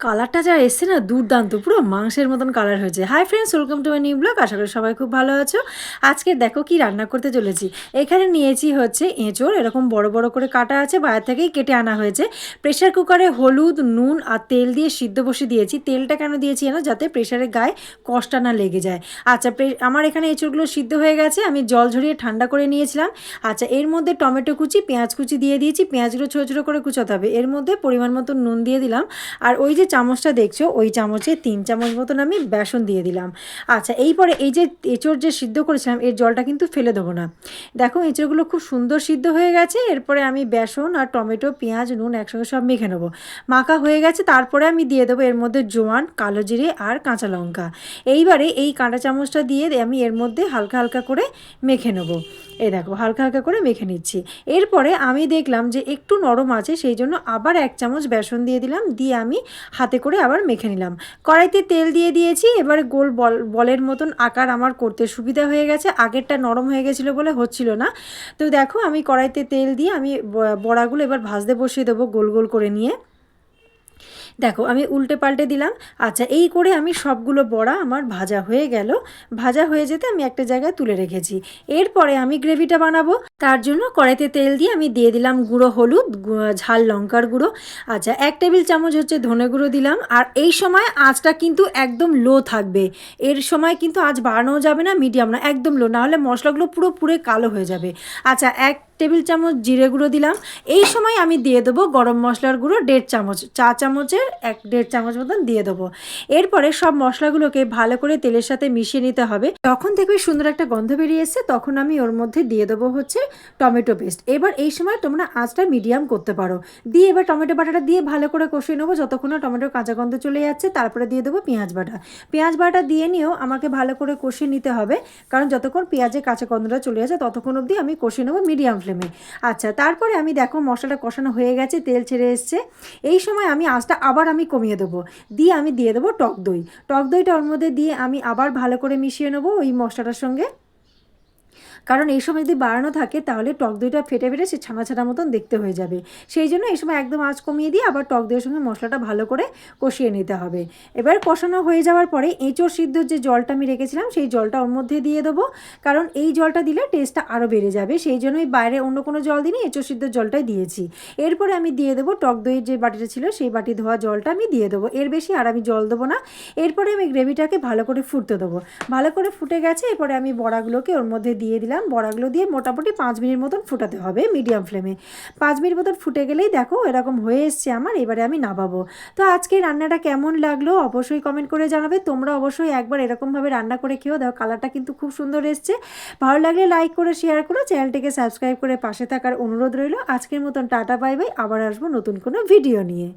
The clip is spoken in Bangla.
কালারটা যা এসছে না দুর্দান্ত, পুরো মাংসের মতন কালার হয়েছে। Hi friends, welcome to my new blog. আশা করি সবাই খুব ভালো আছো। আজকে দেখো কি রান্না করতে চলেছি। এখানে নিয়েছি হচ্ছে এঁচড়, এরকম বড় বড় করে কাটা আছে, বাইরে থেকেই কেটে আনা হয়েছে। প্রেশার কুকারে হলুদ, নুন আর তেল দিয়ে সিদ্ধ বসে দিয়েছি। তেলটা কেন দিয়েছি না, যাতে প্রেশারের গায়ে কষটা না লেগে যায়। আচ্ছা, আমার এখানে এঁচড়গুলো সিদ্ধ হয়ে গেছে, আমি জল ঝরিয়ে ঠান্ডা করে নিয়েছিলাম। আচ্ছা, এর মধ্যে টমেটো কুচি, পেঁয়াজ কুচি দিয়ে দিয়েছি। পেঁয়াজগুলো ছোটো ছোটো করে কুচাতে হবে। এর মধ্যে পরিমাণ মতো নুন দিয়ে দিলাম। আর ওই যে চামচটা দেখছো, ওই চামচে 3 চামচ মতন আমি বেসন দিয়ে দিলাম। আচ্ছা, এইপরে এই যে এঁচড় যে সিদ্ধ করেছিলাম, এর জলটা কিন্তু ফেলে দেবো না। দেখো এঁচড়গুলো খুব সুন্দর সিদ্ধ হয়ে গেছে। এরপরে আমি বেসন আর টমেটো, পেঁয়াজ, নুন একসঙ্গে সব মেখে নেবো। মাখা হয়ে গেছে, তারপরে আমি দিয়ে দেবো এর মধ্যে জোয়ান, কালো জিরে আর কাঁচা লঙ্কা। এইবারে এই কাঁটা চামচটা দিয়ে আমি এর মধ্যে হালকা হালকা করে মেখে নেবো। এই দেখো হালকা হালকা করে মেখে নিচ্ছি। এরপরে আমি দেখলাম যে একটু নরম আছে, সেই জন্য আবার 1 চামচ বেসন দিয়ে দিলাম। দিয়ে আমি হাতে করে আবার মেখে নিলাম। কড়াইতে তেল দিয়ে দিয়েছি। এবারে গোল বলের মতন আকার আমার করতে সুবিধা হয়ে গেছে। আগেরটা নরম হয়ে গেছিলো বলে হচ্ছিল না। তো দেখো আমি কড়াইতে তেল দিয়ে আমি বড়াগুলো এবার ভাজতে বসিয়ে দেবো গোল গোল করে নিয়ে। দেখো আমি উল্টে পাল্টে দিলাম। আচ্ছা, এই করে আমি সবগুলো বড়া আমার ভাজা হয়ে গেল। ভাজা হয়ে যেতে আমি একটা জায়গায় তুলে রেখেছি। এরপরে আমি গ্রেভিটা বানাবো। তার জন্য কড়াইতে তেল দিয়ে আমি দিয়ে দিলাম গুঁড়ো হলুদ, ঝাল লঙ্কার গুঁড়ো। আচ্ছা, 1 টেবিল চামচ হচ্ছে ধনে গুঁড়ো দিলাম। আর এই সময় আঁচটা কিন্তু একদম লো থাকবে। এর সময় কিন্তু আঁচ বাড়ানোও যাবে না, মিডিয়াম না, একদম লো, নাহলে মশলাগুলো পুরো পুরে কালো হয়ে যাবে। আচ্ছা, 1 টেবিল চামচ জিরে গুঁড়ো দিলাম। এই সময় আমি দিয়ে দেবো গরম মশলার গুঁড়ো 1.5 চামচ, চা চামচের 1.5 চামচ মতন দিয়ে দেবো। এরপরে সব মশলাগুলোকে ভালো করে তেলের সাথে মিশিয়ে নিতে হবে। যখন দেখবে সুন্দর একটা গন্ধ বেরিয়ে এসছে, তখন আমি ওর মধ্যে দিয়ে দেবো হচ্ছে টমেটো পেস্ট। এবার এই সময় তোমরা আঁচটা মিডিয়াম করতে পারো। দিয়ে এবার টমেটো বাটাটা দিয়ে ভালো করে কষিয়ে নেবো যতক্ষণ না টমেটোর কাঁচা গন্ধ চলে যাচ্ছে। তারপরে দিয়ে দেবো পেঁয়াজ বাটা। পেঁয়াজ বাটা দিয়ে নিয়েও আমাকে ভালো করে কষিয়ে নিতে হবে, কারণ যতক্ষণ পেঁয়াজের কাঁচা গন্ধটা চলে যাচ্ছে ততক্ষণ অবধি আমি কষিয়ে নেবো মিডিয়াম ফ্লেমে। আচ্ছা, তারপরে আমি দেখো মশলাটা কষানো হয়ে গেছে, তেল ছেড়ে এসছে। এই সময় আমি আঁচটা আবার আমি কমিয়ে দেবো। দিয়ে আমি দিয়ে দেবো টক দই। টক দইটা ওর মধ্যে দিয়ে আমি আবার ভালো করে মিশিয়ে নেবো ওই মশলাটার সঙ্গে। কারণ এই সময় যদি বাড়ানো থাকে তাহলে টক দইটা ফেটে ফেটে সে ছানা ছানা মতন দেখতে হয়ে যাবে। সেই জন্য এই সময় একদম আঁচ কমিয়ে দিয়ে আবার টক দইয়ের সঙ্গে মশলাটা ভালো করে কষিয়ে নিতে হবে। এবার কষানো হয়ে যাওয়ার পরে এঁচোড় সিদ্ধর যে জলটা আমি রেখেছিলাম সেই জলটা ওর মধ্যে দিয়ে দেবো। কারণ এই জলটা দিলে টেস্টটা আরও বেড়ে যাবে, সেই জন্যই বাইরে অন্য কোনো জল দিইনি, এঁচোড় সিদ্ধর জলটাই দিয়েছি। এরপরে আমি দিয়ে দেবো টক দইয়ের যে বাটিটা ছিল সেই বাটি ধোয়া জলটা আমি দিয়ে দেবো। এর বেশি আর আমি জল দেবো না। এরপরে আমি গ্রেভিটাকে ভালো করে ফুটতে দেবো। ভালো করে ফুটে গেছে, এরপরে আমি বড়াগুলোকে ওর মধ্যে দিয়ে দিলাম। বড়াগুলো দিয়ে মোটামুটি 5 মিনিট মতন ফুটাতে হবে মিডিয়াম ফ্লেমে। 5 মিনিট মতন ফুটে গেলেই দেখো এরকম হয়ে এসছে আমার। এবারে আমি নামাবো। তো আজকে রান্নাটা কেমন লাগলো অবশ্যই কমেন্ট করে জানাবে। তোমরা অবশ্যই একবার এরকমভাবে রান্না করে খেও। দেখো কালারটা কিন্তু খুব সুন্দর এসছে। ভালো লাগলে লাইক করে শেয়ার করো, চ্যানেলটিকে সাবস্ক্রাইব করে পাশে থাকার অনুরোধ রইল। আজকের মতন টাটা বাই বাই, আবার আসবো নতুন কোনো ভিডিও নিয়ে।